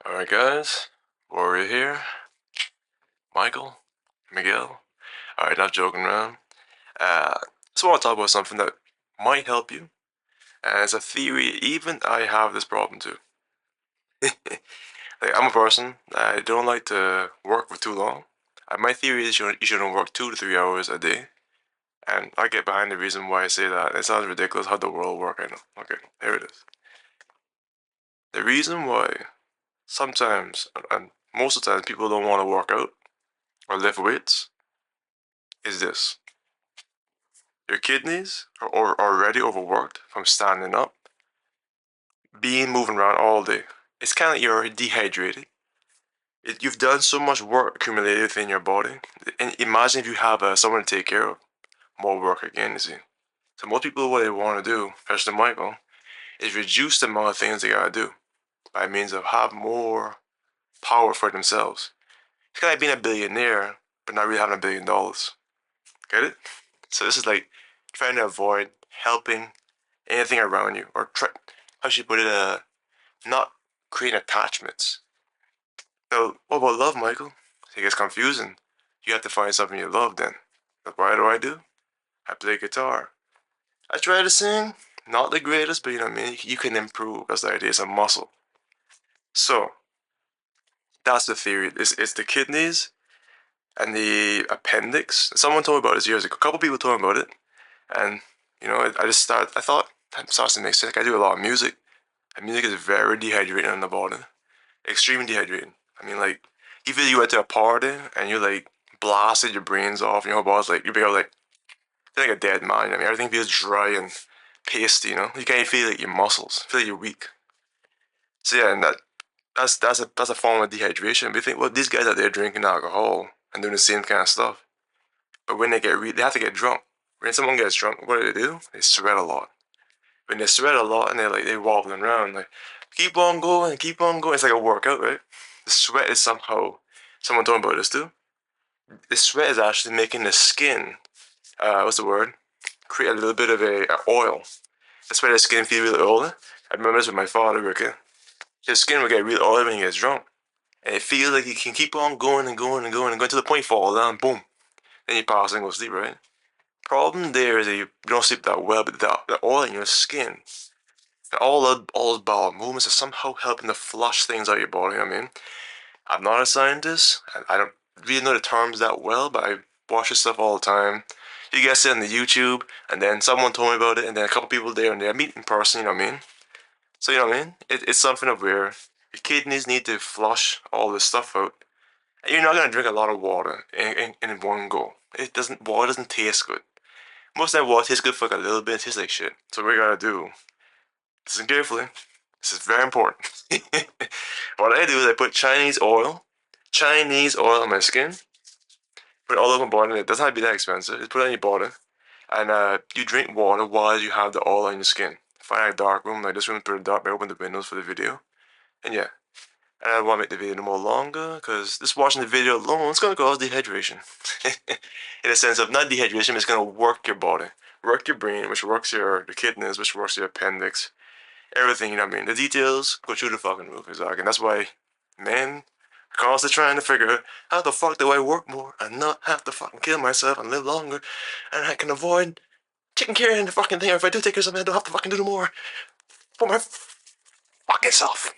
Alright guys, Warrior here, Michael, Miguel. Alright, not joking around. So I want to talk about something that might help you. And it's a theory, even I have this problem too. Like, I'm a person, I don't like to work for too long. My theory is you shouldn't work 2 to 3 hours a day. And I get behind the reason why I say that. It sounds ridiculous how the world works, I know. Okay, here it is. The reason why sometimes, and most of the time, people don't want to work out or lift weights is this. Your kidneys are already overworked from standing up, moving around all day. It's kind of like you're dehydrated. You've done so much work accumulated within your body. And imagine if you have someone to take care of. More work again, you see. So most people, what they want to do, especially Michael, is reduce the amount of things they gotta do by means of have more power for themselves. It's kind of like being a billionaire, but not really having $1 billion. Get it? So this is like trying to avoid helping anything around you, or how should you put it, not create attachments. So what about love, Michael? It gets confusing. You have to find something you love then. But what do? I play guitar. I try to sing. Not the greatest, but you know what I mean? You can improve. That's the idea. It's a muscle. So, that's the theory. It's the kidneys and the appendix. Someone told me about this years ago. A couple people told me about it. And, I thought, that starts to make sense. Like, I do a lot of music. And music is very dehydrating on the body. Extremely dehydrating. I mean, like, even if you went to a party and you like blasted your brains off, and your whole body's like, you're like a dead man. I mean, everything feels dry and pasty. You can't even feel like your muscles. You feel like you're weak. So yeah, and that's a form of dehydration. But you think, well, these guys out there drinking alcohol and doing the same kind of stuff. But when they they have to get drunk. When someone gets drunk, what do? They sweat a lot. When they sweat a lot and they're wobbling around, like, keep on going, keep on going. It's like a workout, right? The sweat is somehow, someone told me about this too. The sweat is actually making the skin, what's the word? Create a little bit of a oil. That's why the skin feels really oily. I remember this with my father, okay? His skin will get really oily when he gets drunk. And it feels like he can keep on going and going and going and going to the point you fall down, boom. Then you pass and go to sleep, right? Problem there is that you don't sleep that well, but the oil in your skin and all those bowel movements are somehow helping to flush things out of your body. I mean, I'm not a scientist. I don't really know the terms that well, but I watch this stuff all the time. You guys see it on the YouTube, and then someone told me about it, and then a couple people there and there. I meet in person, you know what I mean? So, you know what I mean? It's something of where your kidneys need to flush all this stuff out. And you're not going to drink a lot of water in one go. Water doesn't taste good. Most of that water tastes good for like a little bit, it tastes like shit. So what we gotta do, listen carefully, this is very important. What I do is I put Chinese oil on my skin, put it all over my body. It doesn't have to be that expensive. Just put it on your body, and you drink water while you have the oil on your skin. Find a dark room, like this room is pretty dark. I open the windows for the video, and yeah. And I don't want to make the video no more longer, because just watching the video alone, it's going to cause dehydration. In a sense of not dehydration, but it's going to work your body. Work your brain, which works the kidneys, which works your appendix. Everything, you know what I mean? The details go through the fucking roof, exactly. And that's why men are constantly trying to figure out how the fuck do I work more and not have to fucking kill myself and live longer, and I can avoid taking care of the fucking thing, or if I do take care of something, I don't have to fucking do no more for my fucking self.